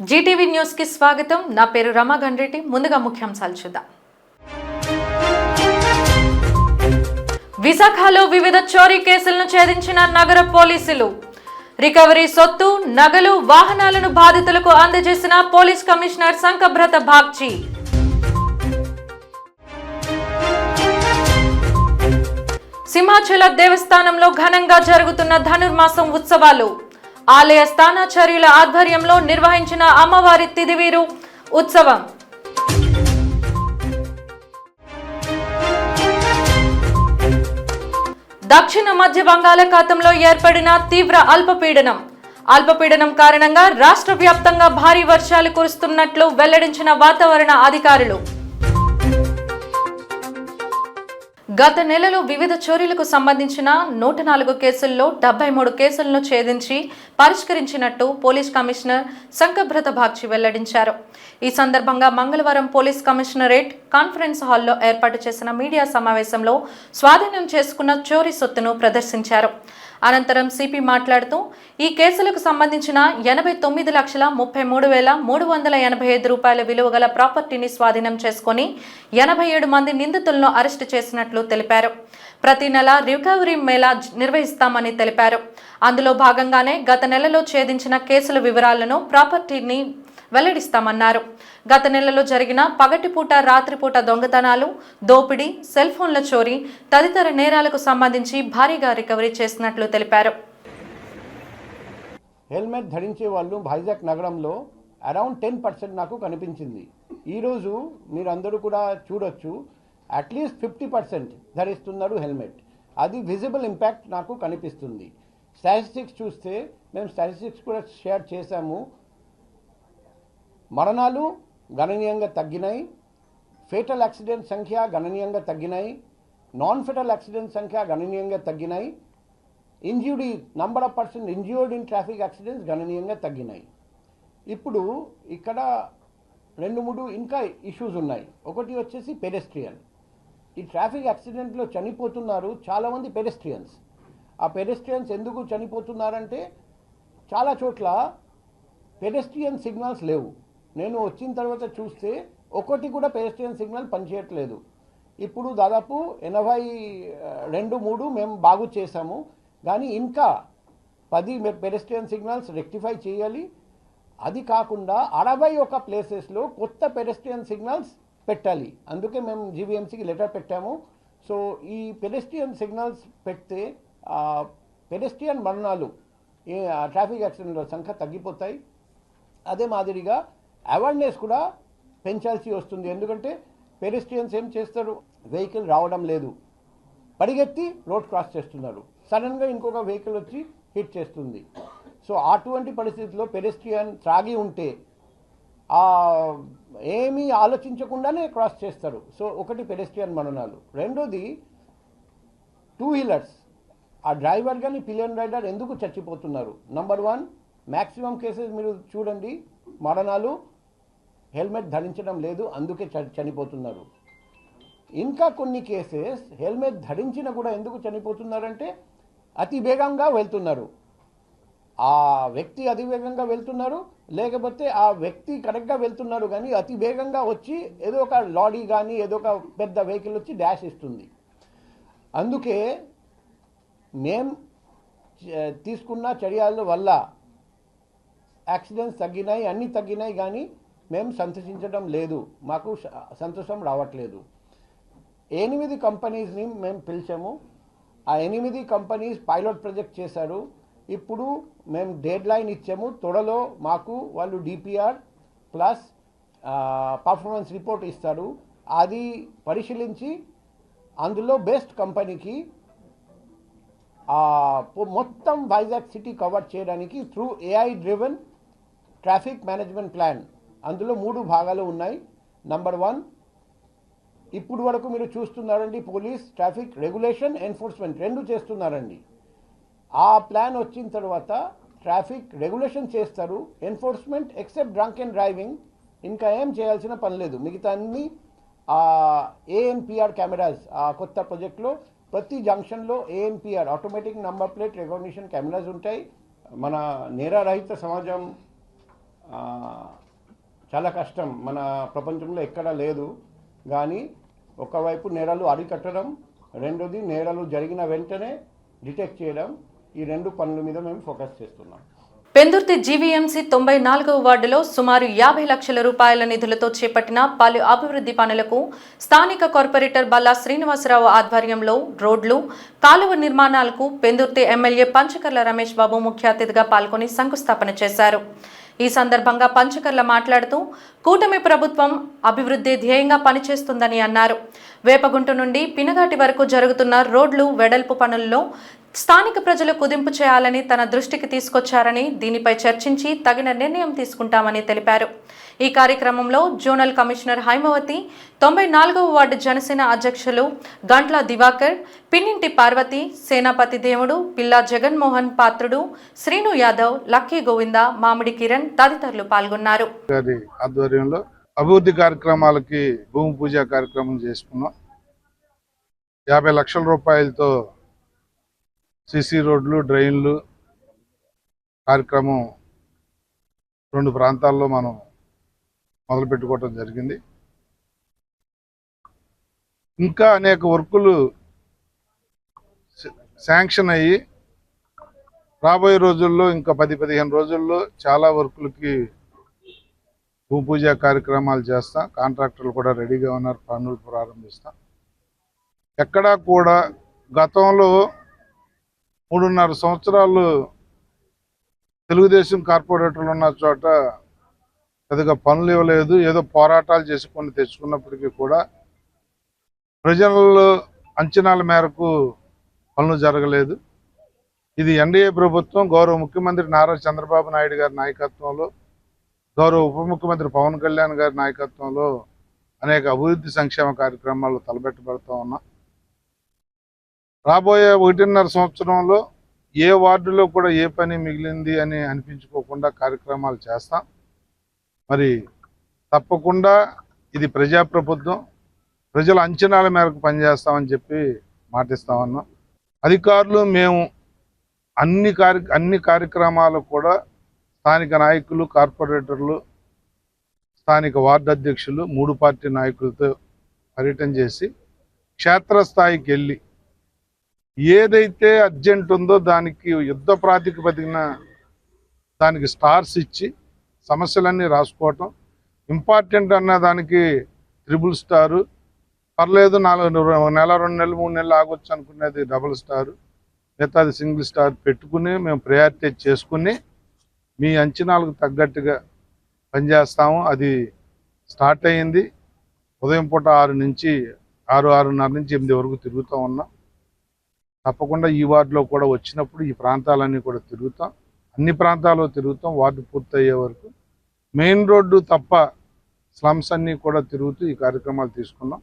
Zee TV news కి స్వాగతం. నా పేరు రమా గండ్రెడ్డి. ముందుగా ముఖ్యాంశాలు చూద్దాం. విశాఖలో వివిధ చోరీ కేసులను ఛేదించిన నగర పోలీసులు. రికవరీ సొత్తు, నగలు, వాహనాలను బాధితులకు అందజేసిన పోలీస్ కమిషనర్ సంకబ్రత బాగ్చి. సింహాచల దేవస్థానంలో ఘనంగా జరుగుతున్న ధనుర్మాసం ఉత్సవాలు. ఆలయ స్థానాచార్యుల ఆధ్వర్యంలో నిర్వహించిన అమ్మవారి తిదివీరు ఉత్సవం. దక్షిణ మధ్య బంగాళాఖాతంలో ఏర్పడిన తీవ్ర అల్పపీడనం కారణంగా రాష్ట్ర వ్యాప్తంగా భారీ వర్షాలు కురుస్తున్నట్లు వెల్లడించిన వాతావరణ అధికారులు. గత నెలలో వివిధ చోరీలకు సంబంధించిన 104 కేసుల్లో 73 కేసులను ఛేదించి పరిష్కరించినట్టు పోలీస్ కమిషనర్ సంకబ్రత బాగ్చి వెల్లడించారు. ఈ సందర్భంగా మంగళవారం పోలీస్ కమిషనరేట్ కాన్ఫరెన్స్ హాల్లో ఏర్పాటు చేసిన మీడియా సమావేశంలో స్వాధీనం చేసుకున్న చోరీ సొత్తును ప్రదర్శించారు. అనంతరం సిపి మాట్లాడుతూ ఈ కేసులకు సంబంధించిన 89,33,385 రూపాయల విలువ గల ప్రాపర్టీని స్వాధీనం చేసుకుని 87 మంది నిందితులను అరెస్టు చేసినట్లు తెలిపారు. ప్రతి నెల రికవరీ మేళా నిర్వహిస్తామని తెలిపారు. అందులో భాగంగానే గత నెలలో ఛేదించిన కేసుల వివరాలను ప్రాపర్టీని వెల్లడిస్తామన్నారు. గత నెలలో జరిగిన పగటిపూట రాత్రిపూట దొంగతనాలు, దోపిడీ, సెల్ ఫోన్ల చోరీ తదితర నేరాలకు సంబంధించి భారీగా రికవరీ చేసినట్లు తెలిపారు. హెల్మెట్ ధరించే వాళ్ళు వైజాగ్ నగరంలో అరౌండ్ 10% నాకు కనిపించింది. ఈరోజు మీరందరూ కూడా చూడొచ్చు, అట్లీస్ట్ 50% ధరిస్తున్నారు హెల్మెట్. అది విజిబుల్ ఇంపాక్ట్ నాకు కనిపిస్తుంది. స్టాటిస్టిక్స్ చూస్తే మేము స్టాటిస్టిక్స్ కూడా షేర్ చేశాము. మరణాలు గణనీయంగా తగ్గినాయి, ఫేటల్ యాక్సిడెంట్ సంఖ్య గణనీయంగా తగ్గినాయి, నాన్ ఫేటల్ యాక్సిడెంట్ సంఖ్య గణనీయంగా తగ్గినాయి, number of person injured in traffic accidents గణనీయంగా తగ్గినాయి. ఇప్పుడు ఇక్కడ 2-3 ఇంకా ఇష్యూస్ ఉన్నాయి. ఒకటి వచ్చేసి పెడెస్ట్రియన్. ఈ ట్రాఫిక్ యాక్సిడెంట్లో చనిపోతున్నారు చాలామంది పెడెస్ట్రియన్స్. ఆ పెడెస్ట్రియన్స్ ఎందుకు చనిపోతున్నారంటే చాలా చోట్ల పెడెస్ట్రియన్ సిగ్నల్స్ లేవు. నేను వచ్చిన తర్వాత చూస్తే ఒకటి కూడా పెడెస్ట్రియన్ సిగ్నల్ పనిచేయట్లేదు. ఇప్పుడు దాదాపు 82-3 మేము బాగు చేశాము, కానీ ఇంకా 10 పెడెస్ట్రియన్ సిగ్నల్స్ రెక్టిఫై చేయాలి. అది కాకుండా 61 ప్లేసెస్లో కొత్త పెడెస్ట్రియన్ సిగ్నల్స్ పెట్టాలి. అందుకే మేము జీవీఎంసీకి లెటర్ పెట్టాము. సో ఈ పెడెస్ట్రియన్ సిగ్నల్స్ పెడితే పెడెస్ట్రియన్ మరణాలు, ట్రాఫిక్ యాక్సిడెంట్ల సంఖ్య తగ్గిపోతాయి. అదే మాదిరిగా అవేర్నెస్ కూడా పెంచాల్సి వస్తుంది. ఎందుకంటే పెడెస్ట్రియన్స్ ఏం చేస్తారు, వెహికల్ రావడం లేదు, పరిగెత్తి రోడ్ క్రాస్ చేస్తున్నారు, సడన్గా ఇంకొక వెహికల్ వచ్చి హిట్ చేస్తుంది. సో అటువంటి పరిస్థితుల్లో పెడెస్ట్రియన్ త్రాగి ఉంటే ఏమీ ఆలోచించకుండానే క్రాస్ చేస్తారు. సో ఒకటి పెడెస్ట్రియన్ మరణాలు. రెండోది 2 వీలర్స్, ఆ డ్రైవర్ కానీ పిలియన్ రైడర్ ఎందుకు చచ్చిపోతున్నారు. నంబర్ 1 మ్యాక్సిమం కేసెస్ మీరు చూడండి, మరణాలు హెల్మెట్ ధరించడం లేదు, అందుకే చనిపోతున్నారు. ఇంకా కొన్ని కేసెస్ హెల్మెట్ ధరించిన కూడా ఎందుకు చనిపోతున్నారంటే అతి వేగంగా వెళ్తున్నారు. ఆ వ్యక్తి అతి వేగంగా వెళ్తున్నారు, లేకపోతే ఆ వ్యక్తి కరెక్ట్గా వెళ్తున్నారు, కానీ అతి వేగంగా వచ్చి ఏదో ఒక లారీ కానీ ఏదో ఒక పెద్ద వెహికల్ వచ్చి డాష్ ఇస్తుంది. అందుకే మేము తీసుకున్న చర్యల వల్ల యాక్సిడెంట్స్ తగ్గినాయి, అన్నీ తగ్గినాయి, కానీ మేము సంతోషించడం లేదు, మాకు సంతోషం రావట్లేదు. 8 కంపెనీస్ని మేము పిలిచాము. ఆ 8 కంపెనీస్ పైలట్ ప్రాజెక్ట్ చేశారు. ఇప్పుడు మేము డెడ్ లైన్ ఇచ్చాము. త్వరలో మాకు వాళ్ళు డిపిఆర్ ప్లస్ పర్ఫార్మెన్స్ రిపోర్ట్ ఇస్తారు. అది పరిశీలించి అందులో బెస్ట్ కంపెనీకి మొత్తం వైజాగ్ సిటీ కవర్ చేయడానికి through AI driven traffic management plan, అందులో 3 భాగాలు ఉన్నాయి. నంబర్ 1, ఇప్పుడు వరకు మీరు చూస్తున్నారండి, పోలీస్ ట్రాఫిక్ రెగ్యులేషన్ ఎన్ఫోర్స్మెంట్ 2 చేస్తున్నారండి. ఆ ప్లాన్ వచ్చిన తర్వాత ట్రాఫిక్ రెగ్యులేషన్ చేస్తారు, enforcement except drunk and driving ఇంకా ఏం చేయాల్సిన పని లేదు. మిగతా అన్ని ANPR కెమెరాస్ ఆ కొత్త ప్రాజెక్ట్లో ప్రతి జంక్షన్లో ANPR automatic number plate recognition cameras ఉంటాయి. మన నేరరహిత సమాజం చాలా కష్టం, మన ప్రపంచంలో ఎక్కడా లేదు. కానీ ఒకవైపు నేరాలు అరికట్టడం, రెండోది నేరాలు జరిగిన వెంటనే డిటెక్ట్ చేయడం, ఈ రెండు పనుల మీద మేము ఫోకస్ చేస్తున్నాం. పెందుర్తి జీవీఎంసీ 94వ వార్డులో సుమారు 50 లక్షల రూపాయల నిధులతో చేపట్టిన పలు అభివృద్ధి పనులకు స్థానిక కార్పొరేటర్ బల్లా శ్రీనివాసరావు ఆధ్వర్యంలో రోడ్లు, కాలువ నిర్మాణాలకు పెందుర్తి ఎమ్మెల్యే పంచకర్ల రమేష్ బాబు ముఖ్య అతిథిగా పాల్గొని శంకుస్థాపన చేశారు. ఈ సందర్భంగా పంచకర్ల మాట్లాడుతూ కూటమి ప్రభుత్వం అభివృద్ధి ధ్యేయంగా పనిచేస్తుందని అన్నారు. వేపగుంట నుండి పినగాటి వరకు జరుగుతున్న రోడ్లు వెడల్పు పనుల్లో స్థానిక ప్రజలు కుదింపు చేయాలని తన దృష్టికి తీసుకొచ్చారని, దీనిపై చర్చించి తగిన నిర్ణయం తీసుకుంటామని తెలిపారు. ఈ కార్యక్రమంలో జోనల్ కమిషనర్ హైమవతి, 94వ వార్డు జనసేన అధ్యక్షులు గంట్ల దివాకర్, పిన్నింటి పార్వతి, సేనాపతి దేవుడు, పిల్లా జగన్మోహన్ పాత్రుడు, శ్రీను యాదవ్, లక్కీ గోవింద, మామిడి కిరణ్ తదితరులు పాల్గొన్నారు. ఆధ్వర్యంలో అభివృద్ధి కార్యక్రమాలకి భూమి పూజ కార్యక్రమం చేసుకున్నాం. 50 లక్షల రూపాయలతో సిసి రోడ్లు, డ్రైన్లు కార్యక్రమం 2 ప్రాంతాల్లో మనం మొదలు పెట్టుకోవటం జరిగింది. ఇంకా అనేక వర్కులు శాంక్షన్ అయ్యి రాబోయే రోజుల్లో ఇంకా 10-15 రోజుల్లో చాలా వర్కులకి భూ పూజ కార్యక్రమాలు చేస్తాం. కాంట్రాక్టర్లు కూడా రెడీగా ఉన్నారు, పనులు ప్రారంభిస్తాం. ఎక్కడా కూడా గతంలో 3.5 సంవత్సరాలు తెలుగుదేశం కార్పొరేటర్లు ఉన్న చోట పెద్దగా పనులు ఇవ్వలేదు. ఏదో పోరాటాలు చేసుకొని తెచ్చుకున్నప్పటికీ కూడా ప్రజల అంచనాల మేరకు పనులు జరగలేదు. ఇది ఎన్డీఏ ప్రభుత్వం, గౌరవ ముఖ్యమంత్రి నారా చంద్రబాబు నాయుడు గారి నాయకత్వంలో, గౌరవ ఉప ముఖ్యమంత్రి పవన్ కళ్యాణ్ గారి నాయకత్వంలో అనేక అభివృద్ధి సంక్షేమ కార్యక్రమాలు తలపెట్టబడుతూ ఉన్నాం. రాబోయే 1.5 సంవత్సరంలో ఏ వార్డులో కూడా ఏ పని మిగిలింది అని అనిపించుకోకుండా కార్యక్రమాలు చేస్తాం. మరి తప్పకుండా ఇది ప్రజాప్రభుత్వం, ప్రజల అంచనాల మేరకు పనిచేస్తామని చెప్పి మాటిస్తామన్నాం. అధికారులు మేము అన్ని కార్యక్రమాలు కూడా స్థానిక నాయకులు, కార్పొరేటర్లు, స్థానిక వార్డు అధ్యక్షులు, 3 పార్టీ నాయకులతో పర్యటన చేసి క్షేత్రస్థాయికి వెళ్ళి ఏదైతే అర్జెంట్ ఉందో దానికి యుద్ధ ప్రాతిపదికన దానికి స్టార్స్ ఇచ్చి సమస్యలన్నీ రాసుకోవటం, ఇంపార్టెంట్ అన్న దానికి 3 స్టారు, పర్లేదు 4 నెల 2 నెలలు 3 నెలలు ఆగొచ్చు అనుకునేది 2 స్టారు, మిగతాది సింగిల్ స్టార్ పెట్టుకుని మేము ప్రయారిటీ చేసుకుని మీ అంచనాలకు తగ్గట్టుగా పనిచేస్తాము. అది స్టార్ట్ అయ్యింది. ఉదయం పూట 6 నుంచి 6:30 నుంచి 8 వరకు తిరుగుతూ ఉన్నాం. తప్పకుండా ఈ వార్డులో కూడా వచ్చినప్పుడు ఈ ప్రాంతాలన్నీ కూడా తిరుగుతాం, అన్ని ప్రాంతాల్లో తిరుగుతాం. వార్డు పూర్తయ్యే వరకు మెయిన్ రోడ్డు తప్ప స్లమ్స్ అన్నీ కూడా తిరుగుతూ ఈ కార్యక్రమాలు తీసుకున్నాం.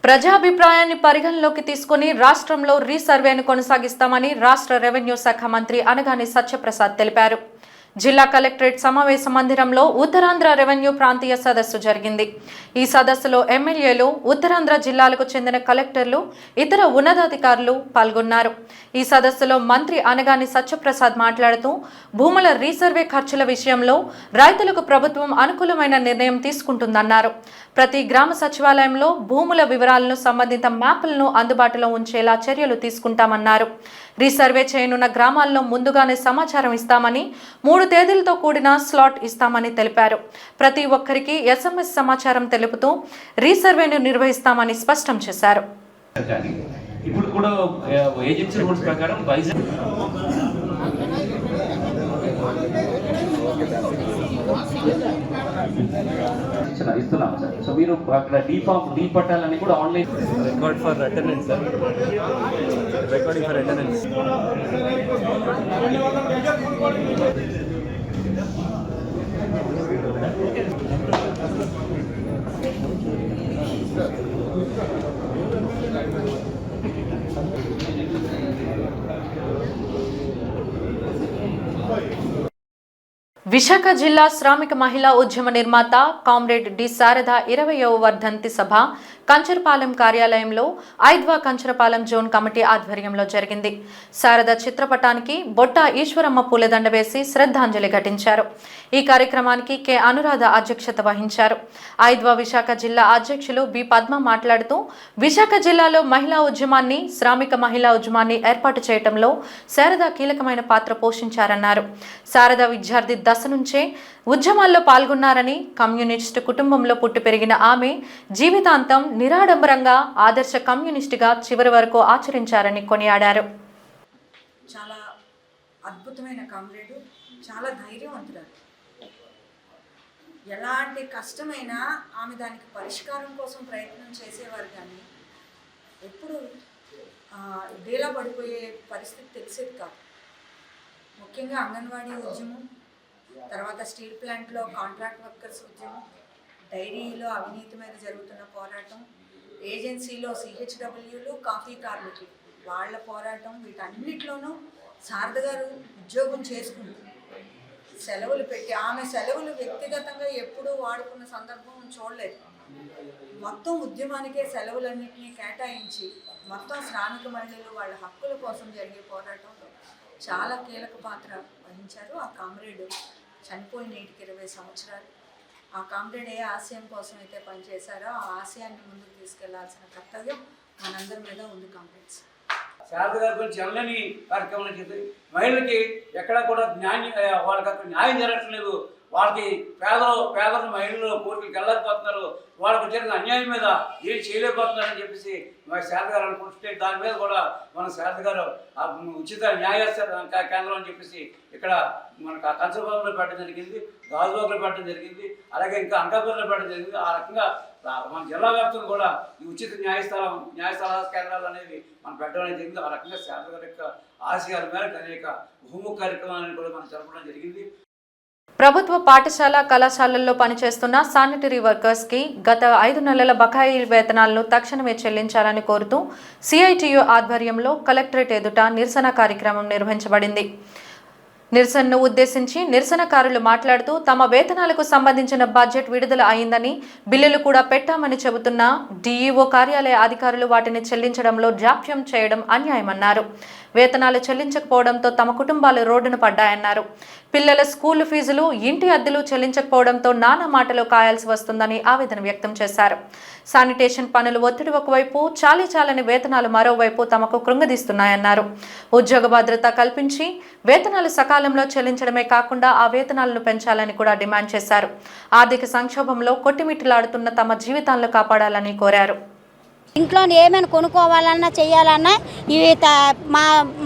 ప్రజాభిప్రాయాన్ని పరిగణలోకి తీసుకుని రాష్ట్రంలో రీసర్వేను కొనసాగిస్తామని రాష్ట్ర రెవెన్యూ శాఖ మంత్రి అనగాని సత్యప్రసాద్ తెలిపారు. జిల్లా కలెక్టరేట్ సమావేశ మందిరంలో ఉత్తరాంధ్ర రెవెన్యూ ప్రాంతీయ సదస్సు జరిగింది. ఈ సదస్సులో ఎమ్మెల్యేలు, ఉత్తరాంధ్ర జిల్లాలకు చెందిన కలెక్టర్లు, ఇతర ఉన్నతాధికారులు పాల్గొన్నారు. ఈ సదస్సులో మంత్రి అనగాని సత్యప్రసాద్ మాట్లాడుతూ భూముల రీసర్వే ఖర్చుల విషయంలో రైతులకు ప్రభుత్వం అనుకూలమైన నిర్ణయం తీసుకుంటుందన్నారు. ప్రతి గ్రామ సచివాలయంలో భూముల వివరాలను, సంబంధిత మ్యాప్లను అందుబాటులో ఉంచేలా చర్యలు తీసుకుంటామన్నారు. రీసర్వే చేయనున్న గ్రామాల్లో ముందుగానే సమాచారం ఇస్తామని, 3 తేదీలతో కూడిన స్లాట్ ఇస్తామని తెలిపారు. ప్రతి ఒక్కరికి SMS సమాచారం తెలుపుతూ రీసర్వేను నిర్వహిస్తామని స్పష్టం చేశారు. ఇప్పుడు కూడా ఏజెన్సీ రూల్స్ ప్రకారం ఇస్తున్నాం సార్. సో మీరు అక్కడ డీ పట్టాలని కూడా online record for attendance sir, recording for attendance. Visakha జిల్లా శ్రామిక మహిళా ఉద్యమ నిర్మాత కామ్రేడ్ డి శారద 20వ వర్ధంతి సభ కంచరపాలెం కార్యాలయంలో ఐద్వా కంచరపాలెం జోన్ కమిటీ ఆధ్వర్యంలో జరిగింది. శారద చిత్రపటానికి బొట్ట ఈశ్వరమ్మ పూలదండ వేసి శ్రద్ధాంజలి ఘటించారు. ఈ కార్యక్రమానికి కె అనురాధ అధ్యక్షత వహించారు. ఐద్వా విశాఖ జిల్లా అధ్యక్షులు బి పద్మ మాట్లాడుతూ విశాఖ జిల్లాలో మహిళా ఉద్యమాన్ని, శ్రామిక మహిళా ఉద్యమాన్ని ఏర్పాటు చేయడంలో శారద కీలకమైన పాత్ర పోషించారన్నారు. శారద విద్యార్థి దశ నుంచే ఉద్యమాల్లో పాల్గొన్నారని, కమ్యూనిస్టు కుటుంబంలో పుట్టి పెరిగిన ఆమె జీవితాంతం నిరాడంబరంగా ఆదర్శ కమ్యూనిస్టుగా చివరి వరకు ఆచరించారని కొనియాడారు. చాలా అద్భుతమైన కామ్రేడు, చాలా ధైర్యవంతురాలు. ఎలాంటి కష్టమైనా ఆమె దానికి పరిష్కారం కోసం ప్రయత్నం చేసేవారు, కానీ ఎప్పుడు డేలా పడిపోయే పరిస్థితి తెలిసేది కాదు. ముఖ్యంగా అంగన్వాడీ ఉద్యమం, తర్వాత స్టీల్ ప్లాంట్లో కాంట్రాక్ట్ వర్కర్స్ ఉద్యమం, డైరీలో అవినీతి మీద జరుగుతున్న పోరాటం, ఏజెన్సీలో CHWలు, కాఫీ కార్మికులు వాళ్ళ పోరాటం, వీటన్నిటిలోనూ శారద గారు ఉద్యోగం చేసుకుంటూ సెలవులు పెట్టి, ఆమె సెలవులు వ్యక్తిగతంగా ఎప్పుడూ వాడుకున్న సందర్భం చూడలేదు. మొత్తం ఉద్యమానికే సెలవులన్నింటినీ కేటాయించి మొత్తం శ్రామిక మహిళలు వాళ్ళ హక్కుల కోసం జరిగే పోరాటంలో చాలా కీలక పాత్ర వహించారు. ఆ కామ్రేడు చనిపోయిన నేటికి 20 సంవత్సరాలు. ఆ కామ్రేడ్ ఏ ఆశయం కోసం అయితే పనిచేశారో ఆ ఆశయాన్ని ముందుకు తీసుకెళ్లాల్సిన కర్తవ్యం మనందరి మీద ఉంది. కామ్రేడ్స్ శారద గారి గురించి ఎల్లని కార్యక్రమాలు చేసి మహిళలకి ఎక్కడా కూడా వాళ్ళకి అక్కడ న్యాయం జరగట్లేదు. వాళ్ళకి పేదలు మహిళలు కోర్టులకు వెళ్ళలేకపోతున్నారు. వాళ్ళకు జరిగిన అన్యాయం మీద ఏం చేయలేకపోతున్నారని చెప్పేసి మరి శారద గారు అనుకుంటే దాని మీద కూడా మన శారద గారు ఉచిత న్యాయ కేంద్రం అని చెప్పేసి ఇక్కడ మనకు కంచరపాలెంలో పెట్టడం జరిగింది, గాజువాకలో పెట్టడం జరిగింది, అలాగే ఇంకా అంకాపురంలో పెట్టడం జరిగింది. ఆ రకంగా మన జిల్లా వ్యాప్తంగా కూడా ఈ ఉచిత న్యాయస్థాన కేంద్రాలు అనేవి మనం పెట్టడం అనేది జరిగింది. ఆ రకంగా శారద గారి యొక్క ఆశయాల మేరకు అనేక బహుముఖ కార్యక్రమాలను కూడా మనం జరపడం జరిగింది. ప్రభుత్వ పాఠశాల కళాశాలల్లో పనిచేస్తున్న శానిటరీ వర్కర్స్ కి గత 5 నెలల బకాయి వేతనాలను తక్షణమే చెల్లించాలని కోరుతూ CITU ఆధ్వర్యంలో కలెక్టరేట్ ఎదుట నిరసన కార్యక్రమం నిర్వహించబడింది. నిరసనను ఉద్దేశించి నిరసనకారులు మాట్లాడుతూ తమ వేతనాలకు సంబంధించిన బడ్జెట్ విడుదల అయిందని, బిల్లులు కూడా పెట్టామని చెబుతున్న DEO కార్యాలయ అధికారులు వాటిని చెల్లించడంలో జాప్యం చేయడం అన్యాయమన్నారు. వేతనాలు చెల్లించకపోవడంతో తమ కుటుంబాలు రోడ్డున పడ్డాయన్నారు. పిల్లల స్కూల్ ఫీజులు, ఇంటి అద్దెలు చెల్లించకపోవడంతో నానా మాటలు కాయాల్సి వస్తుందని ఆవేదన వ్యక్తం చేశారు. శానిటేషన్ పనులు ఒత్తిడి ఒకవైపు, చాలని వేతనాలు మరోవైపు తమకు కృంగదీస్తున్నాయన్నారు. ఉద్యోగ భద్రత కల్పించి వేతనాలు సకాలంలో చెల్లించడమే కాకుండా ఆ వేతనాలను పెంచాలని కూడా డిమాండ్ చేశారు. ఆర్థిక సంక్షోభంలో కొట్టిమిట్టిలాడుతున్న తమ జీవితాలను కాపాడాలని కోరారు. ఇంట్లో ఏమైనా కొనుక్కోవాలన్నా చేయాలన్నా ఇవి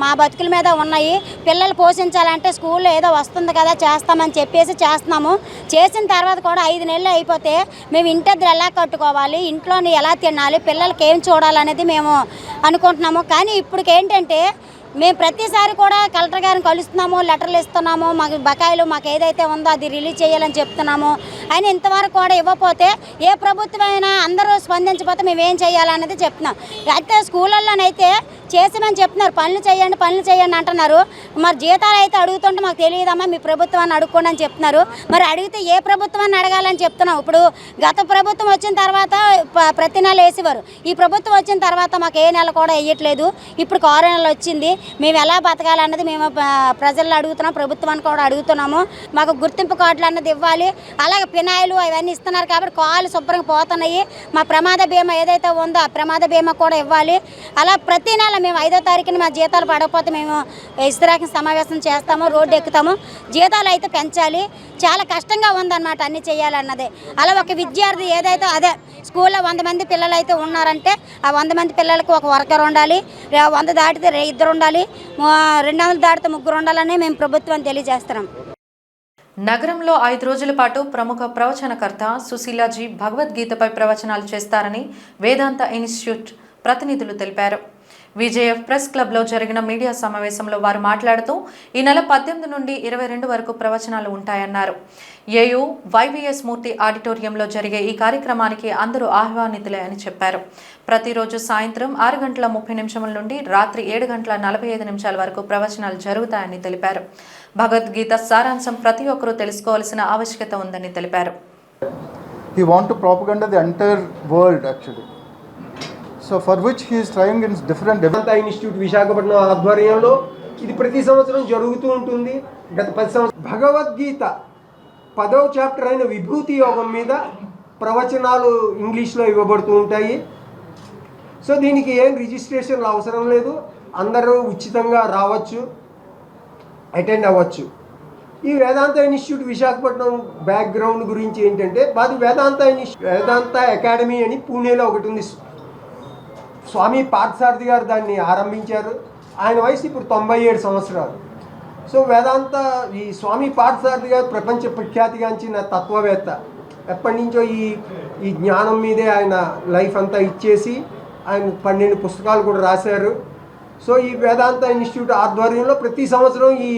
మా బతుకుల మీద ఉన్నాయి. పిల్లలు పోషించాలంటే స్కూల్లో ఏదో వస్తుంది కదా చేస్తామని చెప్పేసి చేస్తున్నాము. చేసిన తర్వాత కూడా 5 నెలలు అయిపోతే మేము ఇంటద్దరు ఎలా కట్టుకోవాలి, ఇంట్లోని ఎలా తినాలి, పిల్లలకి ఏం చూడాలనేది మేము అనుకుంటున్నాము. కానీ ఇప్పటికి ఏంటంటే మేము ప్రతిసారి కూడా కలెక్టర్ గారిని కలుస్తున్నాము, లెటర్లు ఇస్తున్నాము, మాకు బకాయిలు మాకు ఏదైతే ఉందో అది రిలీజ్ చేయాలని చెప్తున్నాము. ఆయన ఇంతవరకు కూడా ఇవ్వకపోతే ఏ ప్రభుత్వమైనా అందరూ స్పందించకపోతే మేము ఏం చేయాలనేది చెప్తున్నాం. అయితే స్కూళ్ళల్లోనైతే చేసామని చెప్తున్నారు, పనులు చేయండి అంటున్నారు. మరి జీతాలు అయితే అడుగుతుంటే మాకు తెలియదమ్మా, మీ ప్రభుత్వాన్ని అడుక్కోండి అని చెప్తున్నారు. మరి అడిగితే ఏ ప్రభుత్వాన్ని అడగాలని చెప్తున్నాం. ఇప్పుడు గత ప్రభుత్వం వచ్చిన తర్వాత ప్రతి నెల వేసేవారు, ఈ ప్రభుత్వం వచ్చిన తర్వాత మాకు ఏ నెల కూడా వేయట్లేదు. ఇప్పుడు 6 నెలలు వచ్చింది, మేము ఎలా బతకాలన్నది మేము ప్రజలను అడుగుతున్నాం, ప్రభుత్వాన్ని కూడా అడుగుతున్నాము. మాకు గుర్తింపు కార్డులు అన్నది ఇవ్వాలి. అలాగే పినాయిలు అవన్నీ ఇస్తున్నారు కాబట్టి కాళ్ళు శుభ్రంగా పోతున్నాయి. మా ప్రమాద బీమా ఏదైతే ఉందో ఆ ప్రమాద బీమా కూడా ఇవ్వాలి. అలా ప్రతి నెల మేము 5వ తారీఖున మా జీతాలు పడకపోతే మేము ఇస్తరాకి సమావేశం చేస్తాము, రోడ్డు ఎక్కుతాము. జీతాలు అయితే పెంచాలి. చాలా కష్టంగా ఉందన్నమాట అన్నీ చేయాలన్నదే. అలా ఒక విద్యార్థి ఏదైతే అదే స్కూల్లో 100 మంది పిల్లలు అయితే ఉన్నారంటే ఆ 100 మంది పిల్లలకు ఒక వర్కర్ ఉండాలి, 100 దాటితే 2 ఉండాలి, 200 దాటితే 3 ఉండాలని మేము ప్రభుత్వాన్ని తెలియజేస్తున్నాం. నగరంలో 5 రోజుల పాటు ప్రముఖ ప్రవచనకర్త సుశీలాజీ భగవద్గీతపై ప్రవచనాలు చేస్తారని వేదాంత ఇన్స్టిట్యూట్ ప్రతినిధులు తెలిపారు. విజేఎఫ్ ప్రెస్ క్లబ్లో జరిగిన మీడియా సమావేశంలో వారు మాట్లాడుతూ ఈ నెల 18 నుండి 22 వరకు ప్రవచనాలు ఉంటాయన్నారు. ఏయూ YVS మూర్తి ఆడిటోరియంలో జరిగే ఈ కార్యక్రమానికి అందరూ ఆహ్వానితులే అని చెప్పారు. ప్రతిరోజు సాయంత్రం 6:30 నుండి రాత్రి 7:45 వరకు ప్రవచనాలు జరుగుతాయని తెలిపారు. భగవద్గీత సారాంశం ప్రతి ఒక్కరూ తెలుసుకోవాల్సిన ఆవశ్యకత ఉందని తెలిపారు. He want to propaganda the entire world actually. So for which he is trying in different Vedanta institute Visakhapatnam ఆధ్వర్యంలో ఇది ప్రతి సంవత్సరం జరుగుతూ ఉంటుంది. గత 10 సంవత్సరాలు భగవద్గీత 10వ చాప్టర్ అయిన విభూతి యోగం మీద ప్రవచనాలు ఇంగ్లీష్లో ఇవ్వబడుతూ ఉంటాయి. సో దీనికి ఏం రిజిస్ట్రేషన్లు అవసరం లేదు, అందరూ ఉచితంగా రావచ్చు, అటెండ్ అవ్వచ్చు. ఈ వేదాంత ఇన్స్టిట్యూట్ విశాఖపట్నం బ్యాక్గ్రౌండ్ గురించి ఏంటంటే మాది వేదాంత అకాడమీ అని పూణేలో ఒకటి ఉంది. స్వామి పార్థసారథి గారు దాన్ని ఆరంభించారు. ఆయన వయసు ఇప్పుడు 97 సంవత్సరాలు. సో ఈ స్వామి పార్థసారథి గారు ప్రపంచ ప్రఖ్యాతిగాంచిన తత్వవేత్త. ఎప్పటి నుంచో ఈ జ్ఞానం మీదే ఆయన లైఫ్ అంతా ఇచ్చేసి ఆయన 12 పుస్తకాలు కూడా రాశారు. సో ఈ వేదాంత ఇన్స్టిట్యూట్ ఆధ్వర్యంలో ప్రతి సంవత్సరం ఈ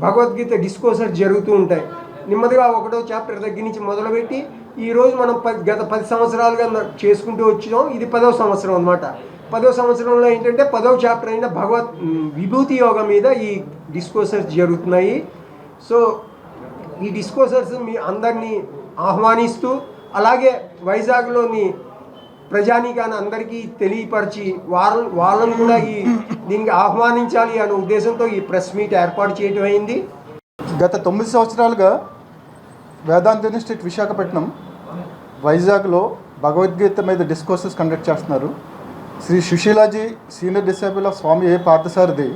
భగవద్గీత డిస్కోర్సెస్ జరుగుతూ ఉంటాయి. నెమ్మదిగా 1వ చాప్టర్ దగ్గర నుంచి మొదలుపెట్టి ఈరోజు మనం గత 10 సంవత్సరాలుగా చేసుకుంటూ వచ్చాం. ఇది 10వ సంవత్సరం అన్నమాట. 10వ సంవత్సరంలో ఏంటంటే 10వ చాప్టర్ అయిన విభూతి యోగం మీద ఈ డిస్కోర్సెస్ జరుగుతున్నాయి. సో ఈ డిస్కోర్సెస్ మీ అందరినీ ఆహ్వానిస్తూ అలాగే వైజాగ్లోని ప్రజానీకాన్ని అందరికీ తెలియపరిచి వాళ్ళని కూడా దీనికి ఆహ్వానించాలి అనే ఉద్దేశంతో ఈ ప్రెస్ మీట్ ఏర్పాటు చేయడం అయింది. గత 9 సంవత్సరాలుగా వేదాంత ఇన్స్టిట్యూట్ విశాఖపట్నం వైజాగ్లో భగవద్గీత మీద డిస్కోర్సెస్ కండక్ట్ చేస్తున్నారు. శ్రీ సుశీలాజీ సీనియర్ డిసైపుల్ ఆఫ్ స్వామి ఏ పార్థసారథి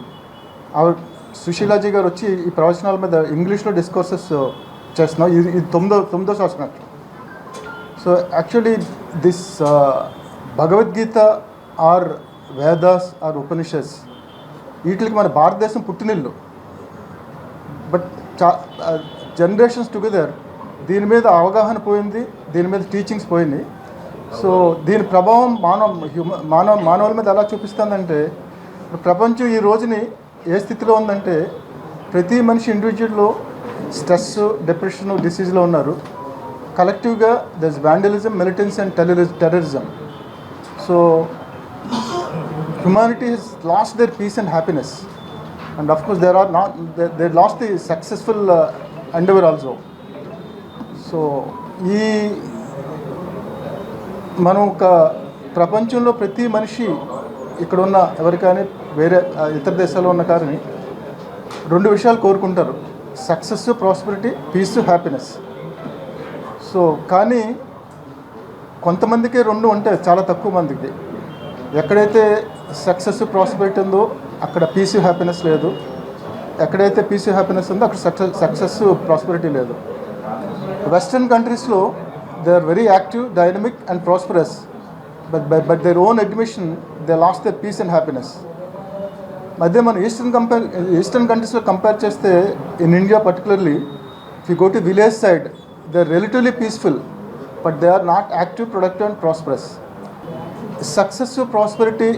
సుశీలాజీ గారు వచ్చి ఈ ప్రవచనాల మీద ఇంగ్లీష్లో డిస్కోర్సెస్ చేస్తున్నాం. ఇది 9వ సంవత్సరం. So actually this Bhagavad Gita or Vedas or Upanishads వీటికి మన భారతదేశం పుట్టినిల్లు. బట్ జనరేషన్స్ టుగెదర్ దీని మీద అవగాహన పోయింది, దీని మీద టీచింగ్స్ పోయినాయి. సో దీని ప్రభావం మానవుల మీద ఎలా చూపిస్తుందంటే ప్రపంచం ఈ రోజుని ఏ స్థితిలో ఉందంటే ప్రతి మనిషి ఇండివిజువల్లో స్ట్రెస్, డిప్రెషన్, డిసీజ్లో ఉన్నారు. కలెక్టివ్గా there is vandalism, militancy and terrorism. So humanity has lost their peace and happiness and of course they lost the successful endeavour also. So మనం ఒక ప్రపంచంలో ప్రతి మనిషి ఇక్కడ ఉన్న ఎవరు కానీ వేరే ఇతర దేశాల్లో ఉన్న కానీ 2 విషయాలు కోరుకుంటారు: success, prosperity, peace, happiness. So కానీ కొంతమందికి 2 ఉంటాయి, చాలా తక్కువ మందికి. ఎక్కడైతే సక్సెస్, ప్రాస్పెరిటీ ఉందో అక్కడ పీస్, హ్యాపీనెస్ లేదు. ఎక్కడైతే పీస్, హ్యాపీనెస్ ఉందో అక్కడ సక్సెస్, ప్రాస్పెరిటీ లేదు. వెస్ట్రన్ కంట్రీస్లో they are very active, dynamic and prosperous, but their own admission they lost their peace and happiness. అదే మనం ఈస్టర్న్ కంట్రీస్లో కంపేర్ చేస్తే in India particularly if you go to village side they are relatively peaceful, but they are not active, productive and prosperous. Success, prosperity,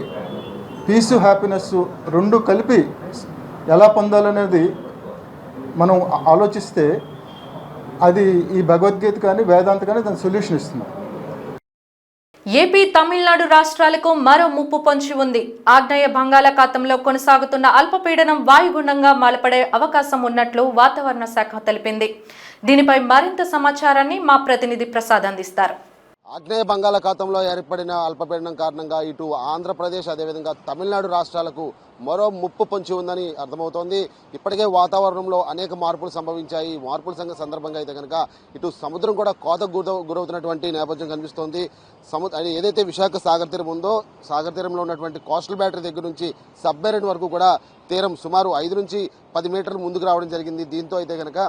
peace, happiness 2 కలిపి ఎలా పొందాలనేది మనం ఆలోచిస్తే అది ఈ భగవద్గీత కానీ వేదాంత కానీ దాని సొల్యూషన్ ఇస్తుంది. ఏపీ, తమిళనాడు రాష్ట్రాలకు మరో ముప్పు పొంచి ఉంది. ఆగ్నేయ బంగాళాఖాతంలో కొనసాగుతున్న అల్పపీడనం వాయుగుండంగా మాలపడే అవకాశం ఉన్నట్లు వాతావరణ శాఖ తెలిపింది. దీనిపై మరింత సమాచారాన్ని మా ప్రతినిధి ప్రసాద్ అందిస్తారు. ఆగ్నేయ బంగాళాఖాతంలో ఏర్పడిన అల్పపీడనం కారణంగా ఇటు ఆంధ్రప్రదేశ్ అదేవిధంగా తమిళనాడు రాష్ట్రాలకు మరో ముప్పు పొంచి ఉందని అర్థమవుతోంది. ఇప్పటికే వాతావరణంలో అనేక మార్పులు సంభవించాయి. మార్పుల సందర్భంగా అయితే కనుక ఇటు సముద్రం కూడా కోతకు గురవుతున్నటువంటి నేపథ్యం కనిపిస్తోంది. ఏదైతే విశాఖ సాగర్ తీరం ఉందో సాగర్ తీరంలో ఉన్నటువంటి కోస్టల్ బ్యాటరీ దగ్గర నుంచి సబ్మెరైన్ వరకు కూడా తీరం సుమారు 5 నుంచి 10 మీటర్లు ముందుకు రావడం జరిగింది. దీంతో అయితే కనుక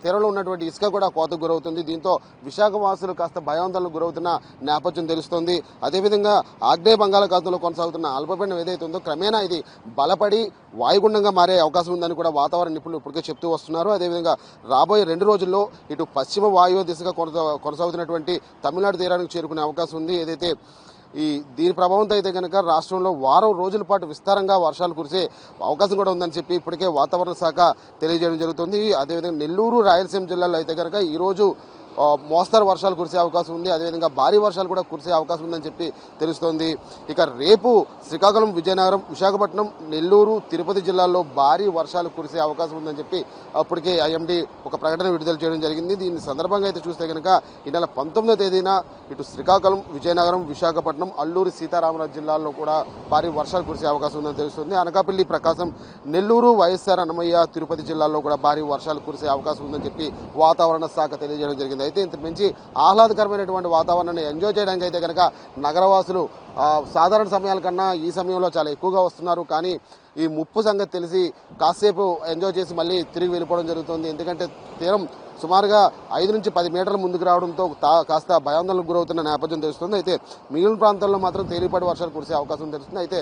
తీరంలో ఉన్నటువంటి ఇసుక కూడా కోతకు గురవుతుంది. దీంతో విశాఖ వాసులు కాస్త భయాందోళనకు గురవుతున్న నేపథ్యం తెలుస్తోంది. అదేవిధంగా ఆగ్నేయ బంగాళాఖాతంలో కొనసాగుతున్న అల్పపీడనం ఏదైతే ఉందో క్రమేణా ఇది బలపడి వాయుగుండంగా మారే అవకాశం ఉందని కూడా వాతావరణ నిపుణులు ఇప్పటికే చెప్తూ వస్తున్నారు. అదేవిధంగా రాబోయే 2 రోజుల్లో ఇటు పశ్చిమ వాయువ్య దిశగా కొనసాగుతున్నటువంటి తమిళనాడు తీరానికి చేరుకునే అవకాశం ఉంది. ఏదైతే దీని ప్రభావంతో అయితే కనుక రాష్ట్రంలో వారం రోజుల పాటు విస్తారంగా వర్షాలు కురిసే అవకాశం కూడా ఉందని చెప్పి ఇప్పటికే వాతావరణ శాఖ తెలియజేయడం జరుగుతుంది. అదేవిధంగా నెల్లూరు, రాయలసీమ జిల్లాలో అయితే కనుక ఈరోజు మోస్తరు వర్షాలు కురిసే అవకాశం ఉంది. అదేవిధంగా భారీ వర్షాలు కూడా కురిసే అవకాశం ఉందని చెప్పి తెలుస్తోంది. ఇక రేపు శ్రీకాకుళం, విజయనగరం, విశాఖపట్నం, నెల్లూరు, తిరుపతి జిల్లాల్లో భారీ వర్షాలు కురిసే అవకాశం ఉందని చెప్పి అప్పటికే ఐఎండీ ఒక ప్రకటన విడుదల చేయడం జరిగింది. దీని సందర్భంగా అయితే చూస్తే కనుక ఈ నెల 19వ తేదీన ఇటు శ్రీకాకుళం, విజయనగరం, విశాఖపట్నం, అల్లూరు సీతారామరాజు జిల్లాల్లో కూడా భారీ వర్షాలు కురిసే అవకాశం ఉందని తెలుస్తుంది. అనకాపల్లి, ప్రకాశం, నెల్లూరు, వైఎస్ఆర్, అన్నమయ్య, తిరుపతి జిల్లాల్లో కూడా భారీ వర్షాలు కురిసే అవకాశం ఉందని చెప్పి వాతావరణ శాఖ తెలియజేయడం జరిగింది. అయితే ఇంతకు మించి ఆహ్లాదకరమైనటువంటి వాతావరణాన్ని ఎంజాయ్ చేయడానికి అయితే కనుక నగరవాసులు సాధారణ సమయాల కన్నా ఈ సమయంలో చాలా ఎక్కువగా వస్తున్నారు. కానీ ఈ ముప్పు సంగతి తెలిసి కాసేపు ఎంజాయ్ చేసి మళ్ళీ తిరిగి వెళ్ళిపోవడం జరుగుతుంది. ఎందుకంటే తీరం సుమారుగా 5 నుంచి 10 మీటర్ల ముందుకు రావడంతో కాస్త భయాందోళనకు గురవుతున్న నేపథ్యం తెలుస్తుంది. అయితే మిగిలిన ప్రాంతాల్లో మాత్రం తేలిపాటి వర్షాలు కురిసే అవకాశం తెలుస్తుంది. అయితే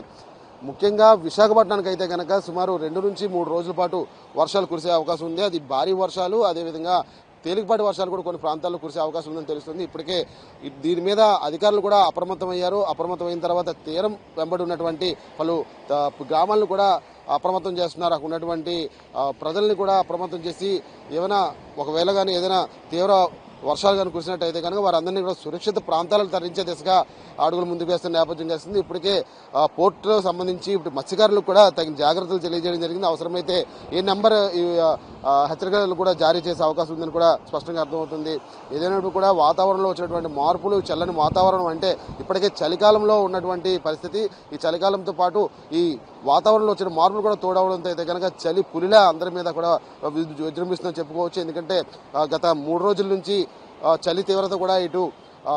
ముఖ్యంగా విశాఖపట్నానికి అయితే కనుక సుమారు 2 నుంచి 3 రోజుల పాటు వర్షాలు కురిసే అవకాశం ఉంది. అది భారీ వర్షాలు, అదేవిధంగా తేలికపాటి వర్షాలు కూడా కొన్ని ప్రాంతాల్లో కురిసే అవకాశం ఉందని తెలుస్తుంది. ఇప్పటికే దీని మీద అధికారులు కూడా అప్రమత్తమయ్యారు. అప్రమత్తమైన తర్వాత తీరం వెంబడి ఉన్నటువంటి పలు గ్రామాలను కూడా అప్రమత్తం చేస్తున్నారు. అక్కడ ఉన్నటువంటి ప్రజల్ని కూడా అప్రమత్తం చేసి ఏమైనా ఒకవేళ కానీ ఏదైనా తీవ్ర వర్షాలు కానీ కురిసినట్టయితే కనుక వారందరినీ కూడా సురక్షిత ప్రాంతాలకు తరలించే దిశగా అడుగులు ముందుకు వేస్తున్న నేపథ్యం చేస్తుంది. ఇప్పటికే పోర్టులో సంబంధించి ఇప్పుడు మత్స్యకారులకు కూడా తగిన జాగ్రత్తలు తెలియజేయడం జరిగింది. అవసరమైతే ఏ నెంబర్ హెచ్చరికలు కూడా జారీ చేసే అవకాశం ఉందని కూడా స్పష్టంగా అర్థమవుతుంది. ఏదైనప్పుడు కూడా వాతావరణంలో వచ్చినటువంటి మార్పులు, చల్లని వాతావరణం అంటే ఇప్పటికే చలికాలంలో ఉన్నటువంటి పరిస్థితి. ఈ చలికాలంతో పాటు ఈ వాతావరణంలో వచ్చిన మార్పులు కూడా తోడవడంతో అయితే కనుక చలి పులిలా అందరి మీద కూడా విజృంభిస్తుందని చెప్పుకోవచ్చు. ఎందుకంటే గత 3 రోజుల నుంచి చలి తీవ్రత కూడా ఇటు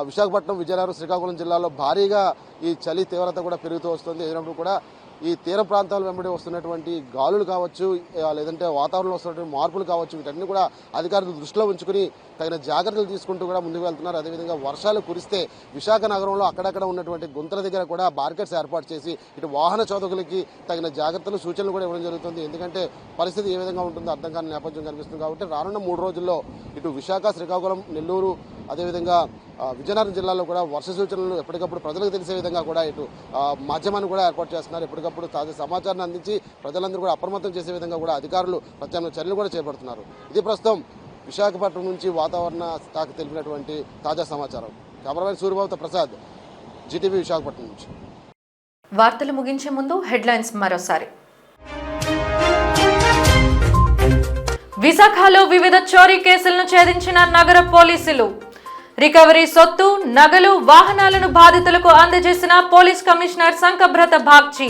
విశాఖపట్నం, విజయనగరం, శ్రీకాకుళం జిల్లాలో భారీగా ఈ చలి తీవ్రత కూడా పెరుగుతూ వస్తుంది. ఏదైనప్పుడు కూడా ఈ తీర ప్రాంతాల వెంబడి వస్తున్నటువంటి గాలులు కావచ్చు, లేదంటే వాతావరణంలో వస్తున్నటువంటి మార్పులు కావచ్చు, వీటన్ని కూడా అధికారులు దృష్టిలో ఉంచుకుని తగిన జాగ్రత్తలు తీసుకుంటూ కూడా ముందుకు వెళ్తున్నారు. అదేవిధంగా వర్షాలు కురిస్తే విశాఖ నగరంలో అక్కడక్కడ ఉన్నటువంటి గుంతల దగ్గర కూడా బార్కెట్స్ ఏర్పాటు చేసి ఇటు వాహన చోదకులకి తగిన జాగ్రత్తలు, సూచనలు కూడా ఇవ్వడం జరుగుతుంది. ఎందుకంటే పరిస్థితి ఏ విధంగా ఉంటుందో అర్థం కాని నేపథ్యం కనిపిస్తుంది. కాబట్టి రానున్న 3 రోజుల్లో ఇటు విశాఖ, శ్రీకాకుళం, నెల్లూరు, అదేవిధంగా విజయనగరం జిల్లాలో కూడా వర్ష సూచనలు ఎప్పటికప్పుడు ప్రజలకు తెలిసే విధంగా కూడా ఇటు మాధ్యమాన్ని కూడా ఏర్పాటు చేస్తున్నారు. ఎప్పటికప్పుడు తాజా సమాచారాన్ని అందించి ప్రజలందరూ కూడా అప్రమత్తం చేసే విధంగా కూడా అధికారులు ప్రత్యామ్నాయ చర్యలు కూడా చేపడుతున్నారు. ఇది ప్రస్తుతం విశాఖపట్నం నుంచి వాతావరణ శాఖ తెలిపినటువంటి తాజా సమాచారం. కెమెరామెన్ సూర్యబాబుతో ప్రసాద్, జీటీవీ విశాఖపట్నం నుంచి. వార్తలు ముగించే ముందు హెడ్లైన్స్ మరోసారి. విశాఖలో వివిధ చోరీ కేసులను ఛేదించిన నగర పోలీసులు. రికవరీ సొత్తు, నగలు, వాహనాలను బాధితులకు అందజేసిన పోలీస్ కమిషనర్ సంకబ్రత బాగ్చి.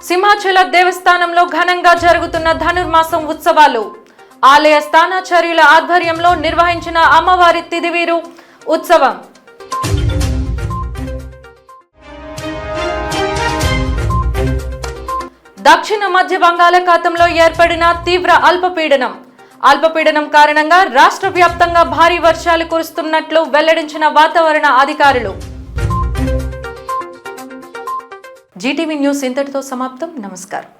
సింహాచల దేవస్థానంలో ఘనంగా జరుగుతున్న ధనుర్మాసం ఉత్సవాలు. ఆలయ స్థానాచార్యుల ఆధ్వర్యంలో నిర్వహించిన అమ్మవారి తిదివీరు ఉత్సవం. దక్షిణ మధ్య బంగాళాఖాతంలో ఏర్పడిన తీవ్ర అల్పపీడనం కారణంగా రాష్ట్ర వ్యాప్తంగా భారీ వర్షాలు కురుస్తున్నట్లు వెల్లడించిన వాతావరణ అధికారులు. జీటీవీ న్యూస్ ఇంతటితో సమాప్తం. నమస్కారం.